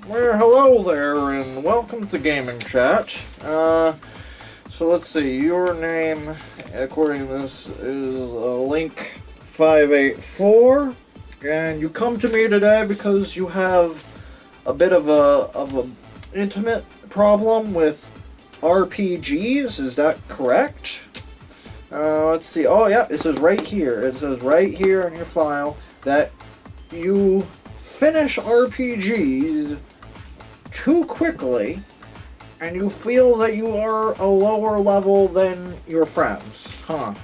Well, hello there, and welcome to Gaming Chat. So let's see, your name, according to this, is Link584, and you come to me today because you have a bit of a intimate problem with RPGs, is that correct? Let's see, oh yeah, it says right here in your file that you finish RPGs too quickly, and you feel that you are a lower level than your friends. Huh.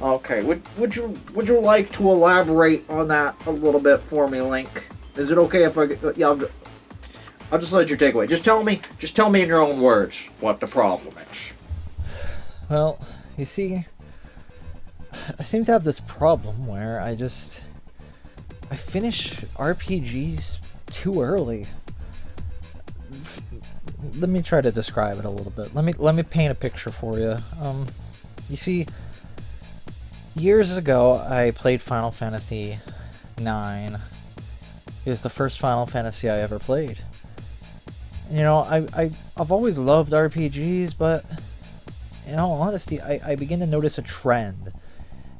Okay, would you like to elaborate on that a little bit for me, Link? Is it okay if I'll just let you take away. Just tell me in your own words what the problem is. Well, you see, I seem to have this problem where I finish RPGs too early. Let me try to describe it a little bit. Let me paint a picture for you. You see, years ago I played Final Fantasy IX. It was the first Final Fantasy I ever played. You know, I've always loved RPGs, but in all honesty, I begin to notice a trend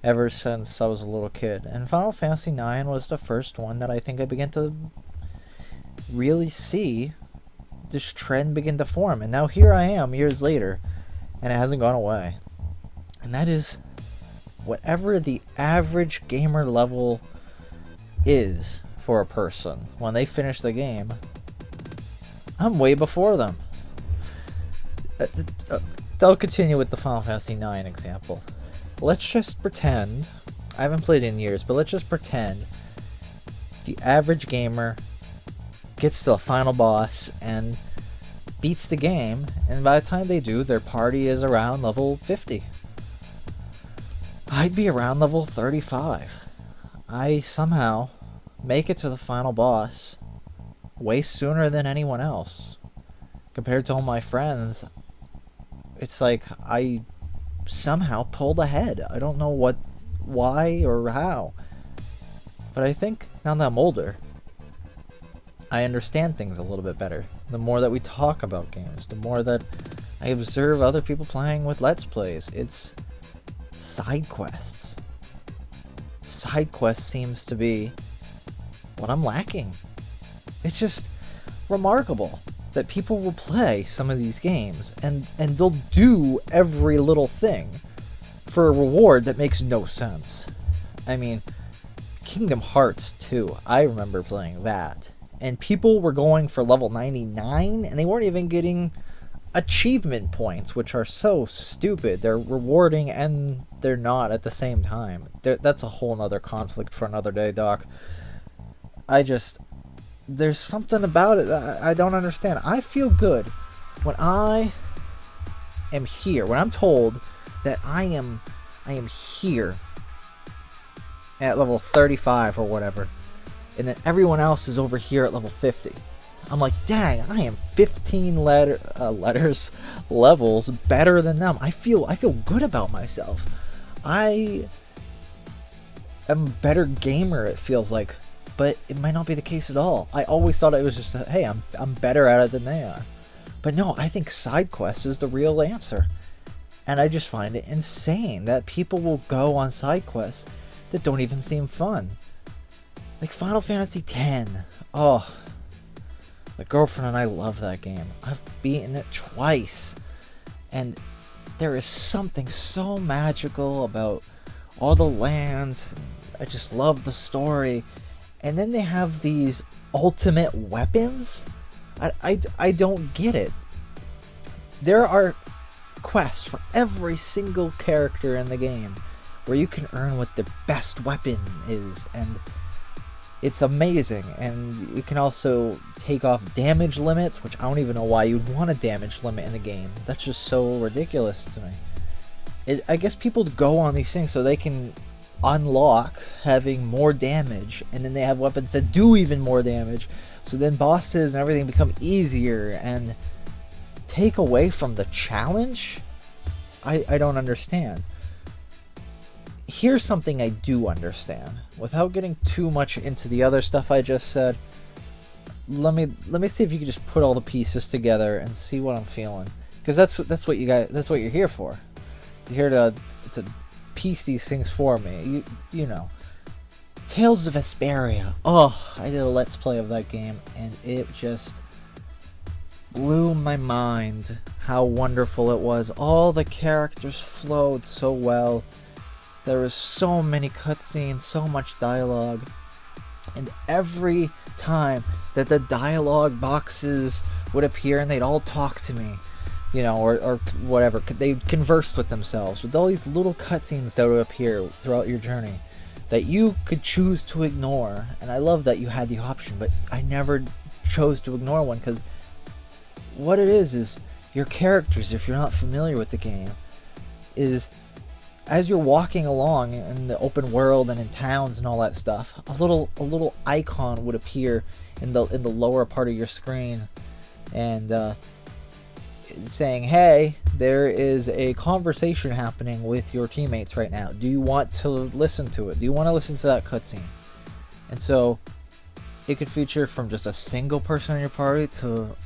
ever since I was a little kid. And Final Fantasy IX was the first one that I think I began to really see this trend begin to form. And now here I am years later, and it hasn't gone away. And that is, whatever the average gamer level is for a person when they finish the game, I'm way before them. I'll continue with the Final Fantasy IX example. Let's just pretend, I haven't played in years, but let's just pretend the average gamer gets to the final boss and beats the game, and by the time they do, their party is around level 50. I'd be around level 35. I somehow make it to the final boss way sooner than anyone else. Compared to all my friends, it's like I somehow pulled ahead. I don't know why or how. But I think now that I'm older, I understand things a little bit better. The more that we talk about games, the more that I observe other people playing with Let's Plays. It's side quests. Side quests seems to be what I'm lacking. It's just remarkable that people will play some of these games and they'll do every little thing for a reward that makes no sense. I mean, Kingdom Hearts 2, I remember playing that, and people were going for level 99 and they weren't even getting achievement points, which are so stupid. They're rewarding and they're not at the same time. That's a whole nother conflict for another day, Doc. There's something about it that I don't understand. I feel good when I am here, when I'm told that I am here at level 35 or whatever, and then everyone else is over here at level 50. I'm like, dang, I am 15 levels better than them. I feel good about myself. I am a better gamer, it feels like. But it might not be the case at all. I always thought it was just, hey, I'm better at it than they are. But no, I think side quests is the real answer. And I just find it insane that people will go on side quests that don't even seem fun. Like Final Fantasy X. Oh, my girlfriend and I love that game. I've beaten it twice. And there is something so magical about all the lands. I just love the story. And then they have these ultimate weapons? I don't get it. There are quests for every single character in the game where you can earn what the best weapon is, and it's amazing. And you can also take off damage limits, which I don't even know why you'd want a damage limit in a game. That's just so ridiculous to me. I guess people go on these things so they can unlock having more damage, and then they have weapons that do even more damage, so then bosses and everything become easier and take away from the challenge. I don't understand. Here's something I do understand without getting too much into the other stuff I just said. let me see if you can just put all the pieces together and see what I'm feeling, because that's what you're here for. You're here to piece these things for me. You know. Tales of Vesperia. Oh, I did a let's play of that game, and it just blew my mind how wonderful it was. All the characters flowed so well. There was so many cutscenes, so much dialogue, and every time that the dialogue boxes would appear and they'd all talk to me, you know, or whatever, they conversed with themselves with all these little cutscenes that would appear throughout your journey that you could choose to ignore. And I love that you had the option, but I never chose to ignore one, because what it is your characters, if you're not familiar with the game, is as you're walking along in the open world and in towns and all that stuff, a little icon would appear in the lower part of your screen, and saying, hey, there is a conversation happening with your teammates right now. Do you want to listen to it? Do you want to listen to that cutscene? And so it could feature from just a single person in your party to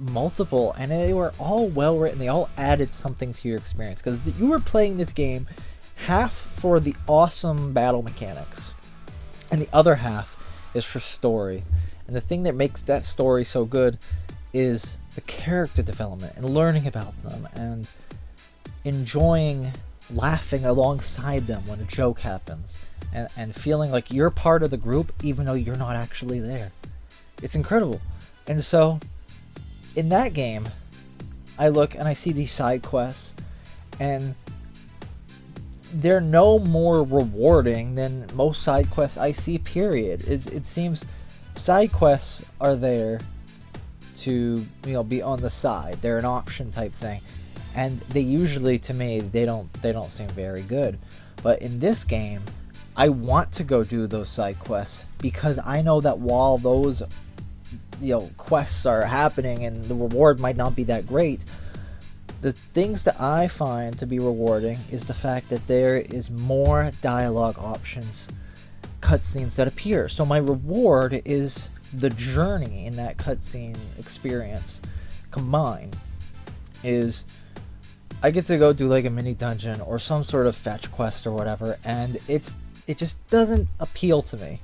multiple, and they were all well written. They all added something to your experience, because you were playing this game half for the awesome battle mechanics, and the other half is for story. And the thing that makes that story so good is the character development and learning about them and enjoying laughing alongside them when a joke happens, and feeling like you're part of the group even though you're not actually there. It's incredible. And so in that game, I look and I see these side quests, and they're no more rewarding than most side quests I see, period. It seems side quests are there to, you know, be on the side. They're an option type thing, and they usually, to me, they don't seem very good. But in this game, I want to go do those side quests, because I know that while those, you know, quests are happening and the reward might not be that great, the things that I find to be rewarding is the fact that there is more dialogue options, cutscenes that appear. So my reward is the journey in that cutscene experience combined. Is I get to go do like a mini dungeon or some sort of fetch quest or whatever, and it just doesn't appeal to me.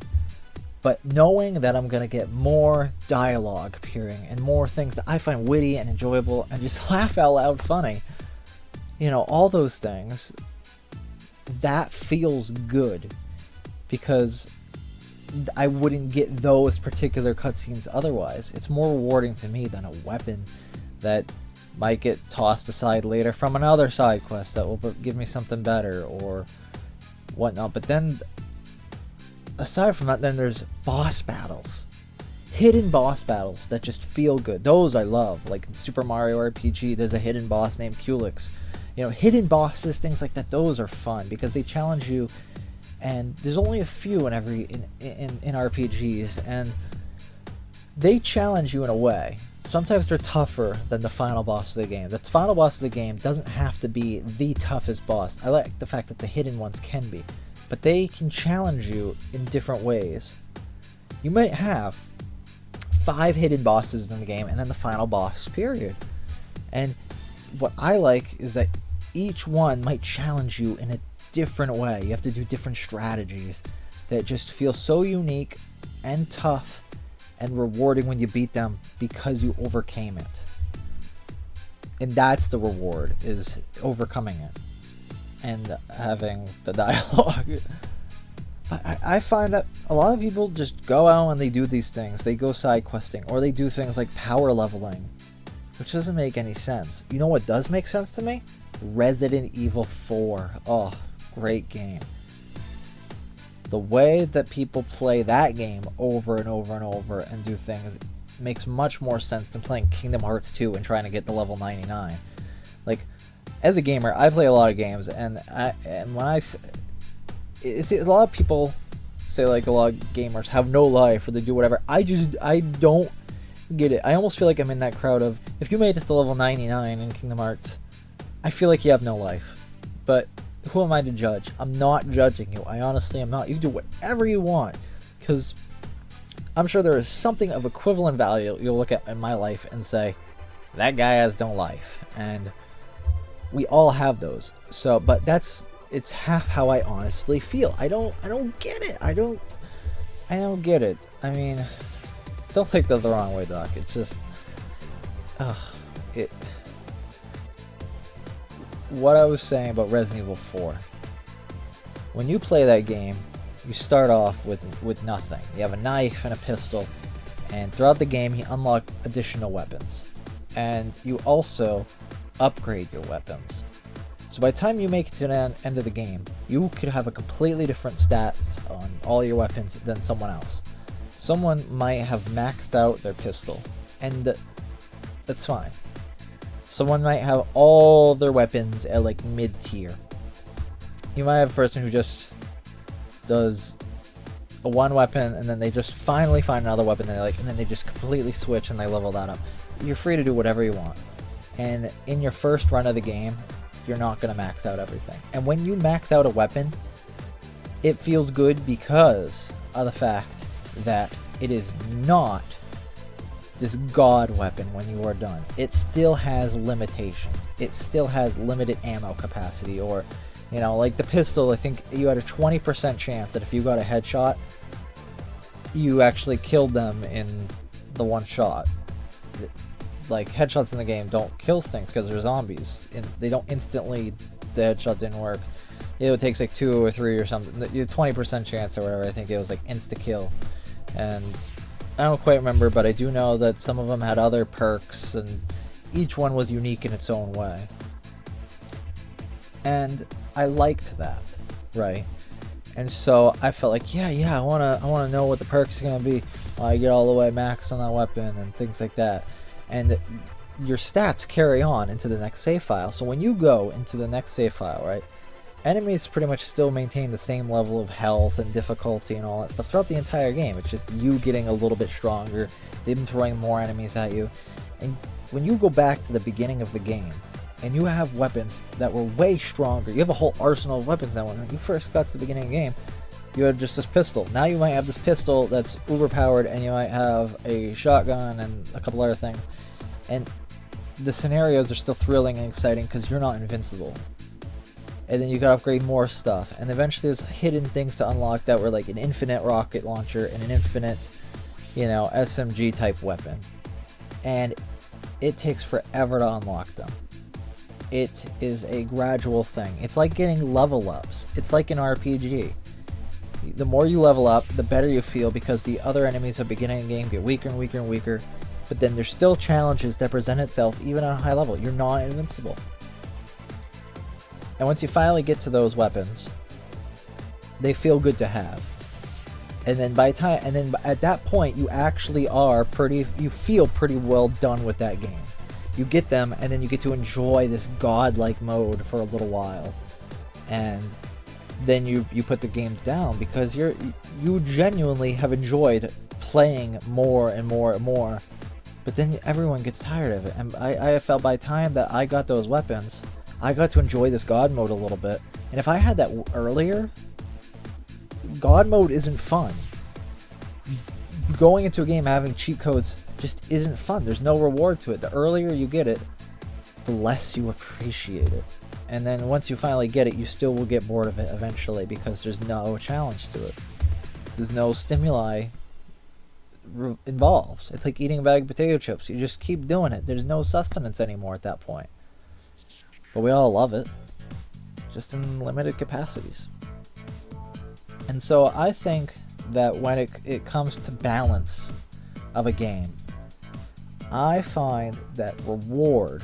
But knowing that I'm going to get more dialogue appearing and more things that I find witty and enjoyable and just laugh out loud funny, you know, all those things, that feels good, because I wouldn't get those particular cutscenes otherwise. It's more rewarding to me than a weapon that might get tossed aside later from another side quest that will give me something better or whatnot. But then, aside from that, then there's boss battles. Hidden boss battles that just feel good. Those I love. Like in Super Mario RPG, there's a hidden boss named Culex. You know, hidden bosses, things like that, those are fun because they challenge you. And there's only a few in RPGs, and they challenge you in a way. Sometimes they're tougher than the final boss of the game. The final boss of the game doesn't have to be the toughest boss. I like the fact that the hidden ones can be, but they can challenge you in different ways. You might have 5 hidden bosses in the game, and then the final boss, period. And what I like is that each one might challenge you in a different way. You have to do different strategies that just feel so unique and tough and rewarding when you beat them because you overcame it. And that's the reward, is overcoming it and having the dialogue. I find that a lot of people just go out and they do these things. They go side questing, or they do things like power leveling, which doesn't make any sense. You know what does make sense to me? Resident Evil 4. Oh, great game. The way that people play that game over and over and over and do things makes much more sense than playing Kingdom Hearts 2 and trying to get to level 99. Like, as a gamer, I play a lot of games, and when I see a lot of people say, like, a lot of gamers have no life or they do whatever. I don't get it. I almost feel like I'm in that crowd of, if you made it to level 99 in Kingdom Hearts, I feel like you have no life. But who am I to judge? I'm not judging you. I honestly am not. You can do whatever you want, because I'm sure there is something of equivalent value you'll look at in my life and say, that guy has no life. And we all have those. So, but it's half how I honestly feel. I don't get it. I don't get it. I mean, don't take that the wrong way, Doc. It's just, what I was saying about Resident Evil 4. When you play that game, you start off with nothing. You have a knife and a pistol, and throughout the game you unlock additional weapons. And you also upgrade your weapons. So by the time you make it to the end of the game, you could have a completely different stats on all your weapons than someone else. Someone might have maxed out their pistol, and that's fine. Someone might have all their weapons at like mid-tier. You might have a person who just does a one weapon and then they just finally find another weapon and then they just completely switch and they level that up. You're free to do whatever you want. And in your first run of the game, you're not going to max out everything. And when you max out a weapon, it feels good because of the fact that it is not this god weapon when you are done. It still has limitations. It still has limited ammo capacity, or, you know, like the pistol, I think you had a 20% chance that if you got a headshot, you actually killed them in the one shot. Like, headshots in the game don't kill things because they're zombies. And they don't instantly, the headshot didn't work. It takes like 2 or 3 or something. You have 20% chance or whatever. I think it was like insta-kill. And I don't quite remember, but I do know that some of them had other perks, and each one was unique in its own way. And I liked that, right? And so I felt like, I wanna know what the perks are gonna be while I get all the way max on that weapon and things like that. And your stats carry on into the next save file. So when you go into the next save file, right, enemies pretty much still maintain the same level of health and difficulty and all that stuff throughout the entire game. It's just you getting a little bit stronger, them throwing more enemies at you. And when you go back to the beginning of the game, and you have weapons that were way stronger, you have a whole arsenal of weapons now. When you first got to the beginning of the game, you had just this pistol. Now you might have this pistol that's uber powered, and you might have a shotgun and a couple other things. And the scenarios are still thrilling and exciting because you're not invincible. And then you can upgrade more stuff. And eventually there's hidden things to unlock that were like an infinite rocket launcher and an infinite, SMG type weapon. And it takes forever to unlock them. It is a gradual thing. It's like getting level ups. It's like an RPG. The more you level up, the better you feel because the other enemies at the beginning of the game get weaker and weaker and weaker. But then there's still challenges that present itself even at a high level. You're not invincible. And once you finally get to those weapons, they feel good to have. And then at that point, you actually you feel pretty well done with that game. You get them, and then you get to enjoy this godlike mode for a little while. And then you put the game down because you genuinely have enjoyed playing more and more and more. But then everyone gets tired of it. And I felt by the time that I got those weapons, I got to enjoy this God mode a little bit. And if I had that earlier, God mode isn't fun. Going into a game having cheat codes just isn't fun. There's no reward to it. The earlier you get it, the less you appreciate it. And then once you finally get it, you still will get bored of it eventually because there's no challenge to it. There's no stimuli involved. It's like eating a bag of potato chips. You just keep doing it. There's no sustenance anymore at that point. But we all love it, just in limited capacities. And so I think that when it comes to balance of a game, I find that reward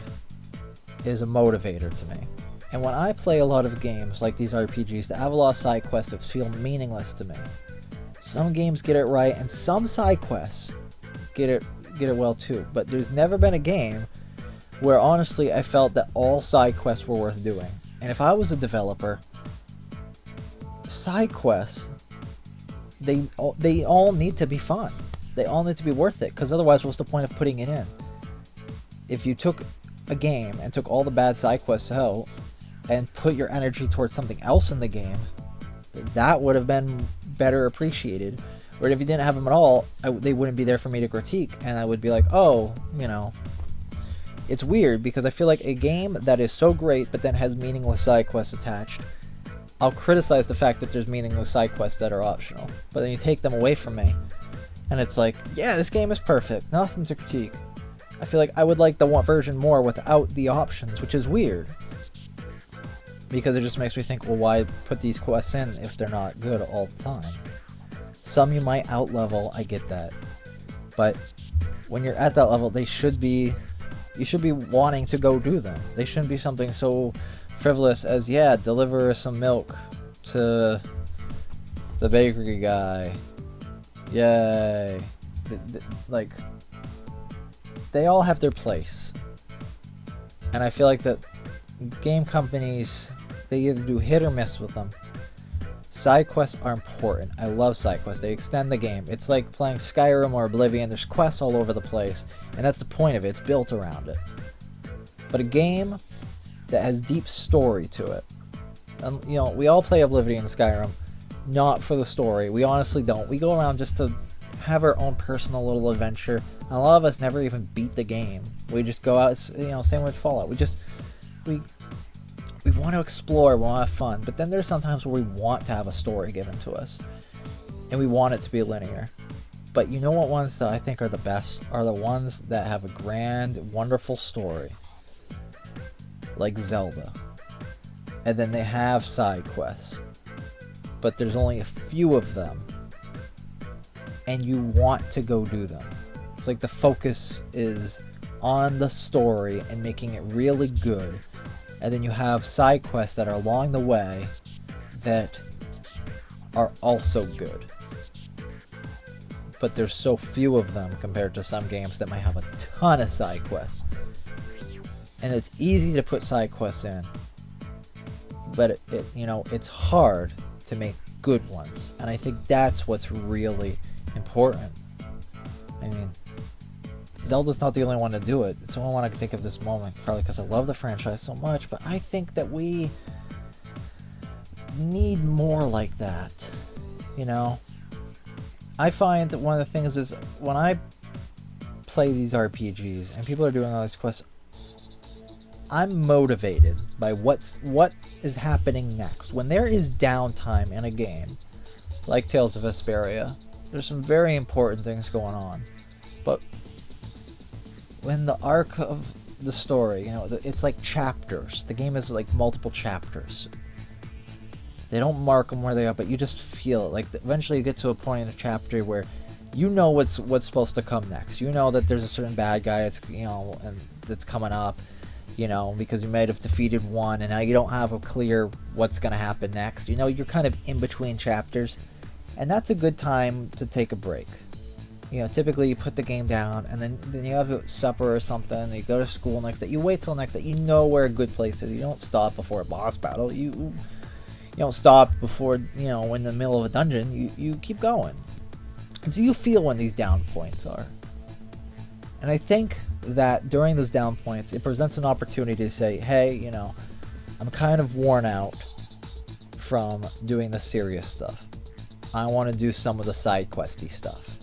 is a motivator to me. And when I play a lot of games like these RPGs that have a lot of side quests that feel meaningless to me, some games get it right and some side quests get it well too. But there's never been a game where honestly I felt that all side quests were worth doing. And if I was a developer, side quests, they all need to be fun. They all need to be worth it, because otherwise what's the point of putting it in? If you took a game and took all the bad side quests out and put your energy towards something else in the game, that would have been better appreciated. Or if you didn't have them at all, they wouldn't be there for me to critique, and I would be like, oh, you know, it's weird because I feel like a game that is so great but then has meaningless side quests attached, I'll criticize the fact that there's meaningless side quests that are optional. But then you take them away from me, and it's like, yeah, this game is perfect, nothing to critique. I feel like I would like the one version more without the options, which is weird. Because it just makes me think, well, why put these quests in if they're not good all the time? Some you might out-level, I get that. But when you're at that level, you should be wanting to go do them. They shouldn't be something so frivolous as, yeah, deliver some milk to the bakery guy. Yay. Like, they all have their place. And I feel like that game companies, they either do hit or miss with them. Side quests are important. I love side quests. They extend the game. It's like playing Skyrim or Oblivion. There's quests all over the place, and that's the point of it. It's built around it. But a game that has deep story to it. You know, we all play Oblivion and Skyrim, not for the story. We honestly don't. We go around just to have our own personal little adventure. And a lot of us never even beat the game. We just go out, you know, same with Fallout. We want to explore, we want to have fun, but then there's sometimes where we want to have a story given to us, and we want it to be linear. But you know what ones that I think are the best are the ones that have a grand, wonderful story, like Zelda, and then they have side quests, but there's only a few of them, and you want to go do them. It's like the focus is on the story and making it really good. And then you have side quests that are along the way that are also good. But there's so few of them compared to some games that might have a ton of side quests. And it's easy to put side quests in, but you know, it's hard to make good ones. And I think that's what's really important. I mean, Zelda's not the only one to do it. It's the only one I can think of this moment, probably because I love the franchise so much, but I think that we need more like that, you know? I find that one of the things is, when I play these RPGs and people are doing all these quests, I'm motivated by what is happening next. When there is downtime in a game, like Tales of Vesperia, there's some very important things going on, but when the arc of the story, you know, it's like chapters. The game is like multiple chapters. They don't mark them where they are, but you just feel it. Like, eventually you get to a point in a chapter where you know what's supposed to come next. You know that there's a certain bad guy that's, you know, and that's coming up, you know, because you might have defeated one, and now you don't have a clear what's going to happen next. You know, you're kind of in between chapters, and that's a good time to take a break. You know, typically you put the game down, and then you have supper or something, you go to school next day, you wait till next day, you know where a good place is. You don't stop before a boss battle, you don't stop before, you know, in the middle of a dungeon, you keep going. And so you feel when these down points are. And I think that during those down points, it presents an opportunity to say, hey, you know, I'm kind of worn out from doing the serious stuff. I want to do some of the side questy stuff.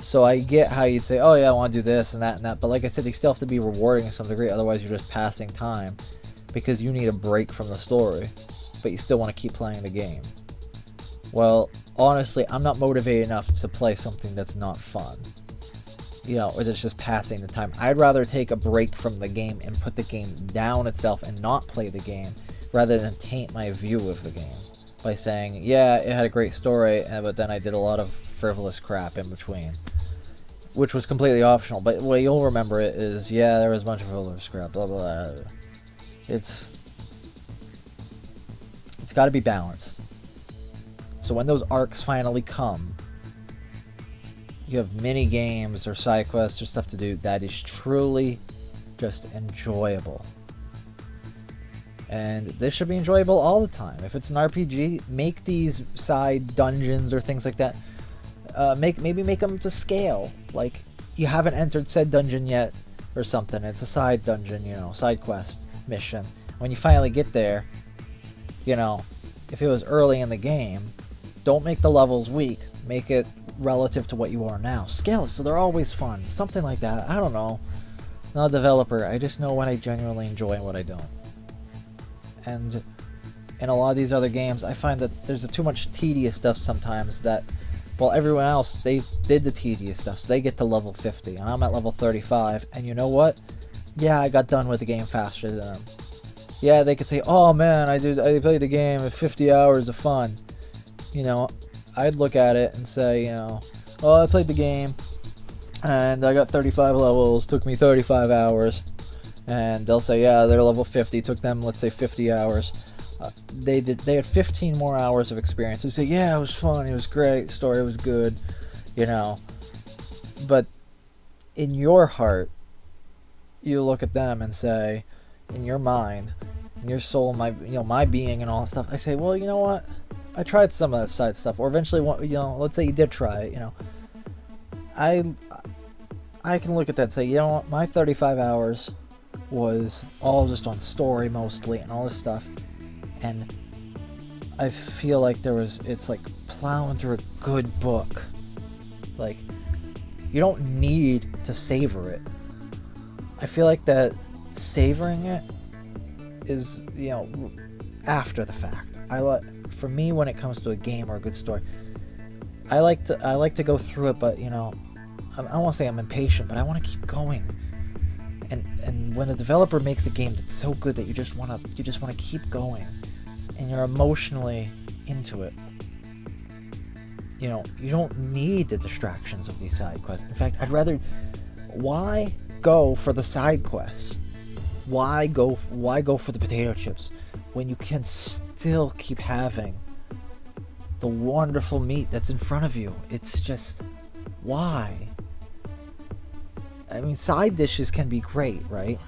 So I get how you'd say, oh yeah, I want to do this and that, but like I said, they still have to be rewarding to some degree, otherwise you're just passing time, because you need a break from the story, but you still want to keep playing the game. Well, honestly, I'm not motivated enough to play something that's not fun, you know, or that's just passing the time. I'd rather take a break from the game and put the game down itself and not play the game, rather than taint my view of the game by saying, yeah, it had a great story, but then I did a lot of frivolous crap in between, which was completely optional. But what you'll remember it is, yeah, there was a bunch of frivolous crap, blah, blah, blah. It's got to be balanced. So when those arcs finally come, you have mini games or side quests or stuff to do that is truly just enjoyable. And this should be enjoyable all the time. If it's an RPG, make these side dungeons or things like that. Maybe make them to scale. Like, you haven't entered said dungeon yet or something. It's a side dungeon, you know, side quest mission. When you finally get there, you know, if it was early in the game, don't make the levels weak. Make it relative to what you are now. Scale it so they're always fun. Something like that. I don't know. Not a developer. I just know what I genuinely enjoy and what I don't. And in a lot of these other games, I find that there's too much tedious stuff sometimes that, well, everyone else, they did the tedious stuff, so they get to level 50, and I'm at level 35, and you know what? Yeah, I got done with the game faster than them. Yeah, they could say, oh man, I played the game with 50 hours of fun. You know, I'd look at it and say, you know, oh, I played the game, and I got 35 levels, took me 35 hours. And they'll say, yeah, they're level 50, took them, let's say, 50 hours. They had 15 more hours of experience. They say, yeah, it was fun, it was great, the story was good, you know. But in your heart, you look at them and say, in your mind, in your soul, my being and all that stuff, I say, well, you know what? I tried some of that side stuff, or eventually, you know, let's say you did try it, you know. I can look at that and say, you know what? My 35 hours was all just on story mostly and all this stuff, and I feel like it's like plowing through a good book. Like, you don't need to savor it. I feel like that savoring it is, you know, after the fact. For me, when it comes to a game or a good story, I like to go through it, but, you know, I don't want to say I'm impatient, but I want to keep going. And when a developer makes a game that's so good that you just want to keep going, and you're emotionally into it, you know, you don't need the distractions of these side quests. In fact, why go for the side quests? Why go for the potato chips when you can still keep having the wonderful meat that's in front of you? It's just, why? I mean, side dishes can be great, right?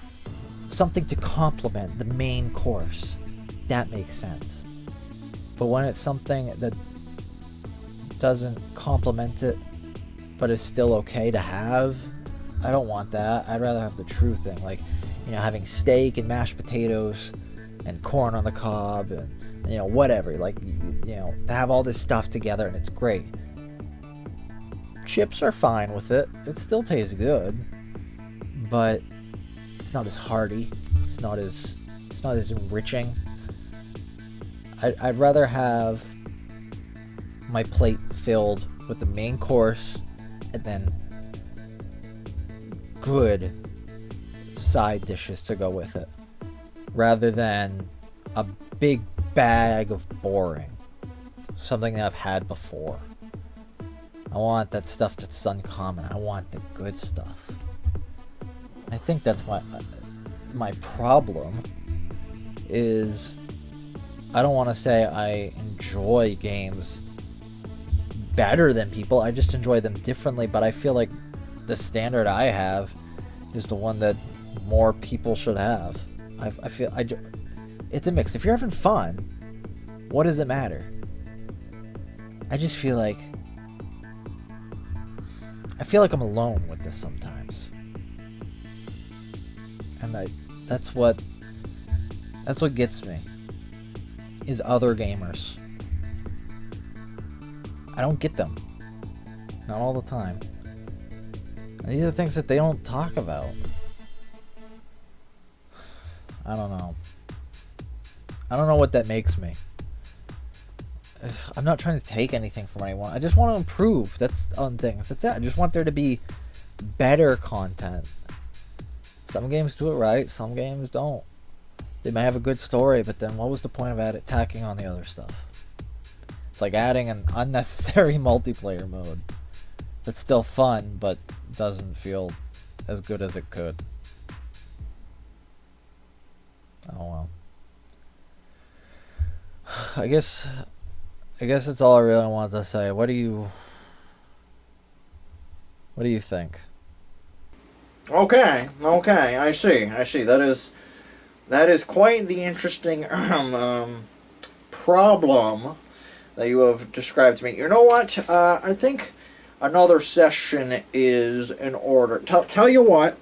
Something to complement the main course. That makes sense. But when it's something that doesn't complement it, but is still okay to have, I don't want that. I'd rather have the true thing, like, you know, having steak and mashed potatoes and corn on the cob and, you know, whatever. Like, you know, to have all this stuff together and it's great. Chips are fine with it. It still tastes good, but it's not as hearty. It's not as enriching. I'd rather have my plate filled with the main course and then good side dishes to go with it, rather than a big bag of boring, something that I've had before. I want that stuff that's uncommon. I want the good stuff. I think that's my problem is, I don't want to say I enjoy games better than people. I just enjoy them differently, but I feel like the standard I have is the one that more people should have. It's a mix. If you're having fun, what does it matter? I just feel like I'm alone with this sometimes, and that's what gets me, is other gamers. I don't get them, not all the time. And these are the things that they don't talk about. I don't know what that makes me. I'm not trying to take anything from anyone. I just want to improve. That's on things. That's it. I just want there to be better content. Some games do it right. Some games don't. They may have a good story, but then what was the point of tacking on the other stuff? It's like adding an unnecessary multiplayer mode that's still fun, but doesn't feel as good as it could. Oh well. I guess that's all I really wanted to say. What do you think? Okay, I see. That is quite the interesting problem that you have described to me. You know what? I think another session is in order. Tell you what.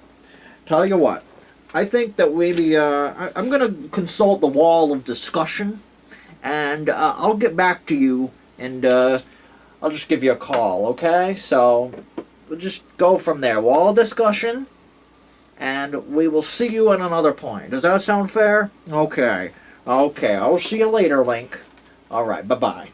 I think that maybe I'm gonna consult the wall of discussion, and I'll get back to you, and I'll just give you a call, okay? So we'll just go from there. Wall discussion, and we will see you at another point. Does that sound fair? Okay. Okay, I'll see you later, Link. Alright, bye-bye.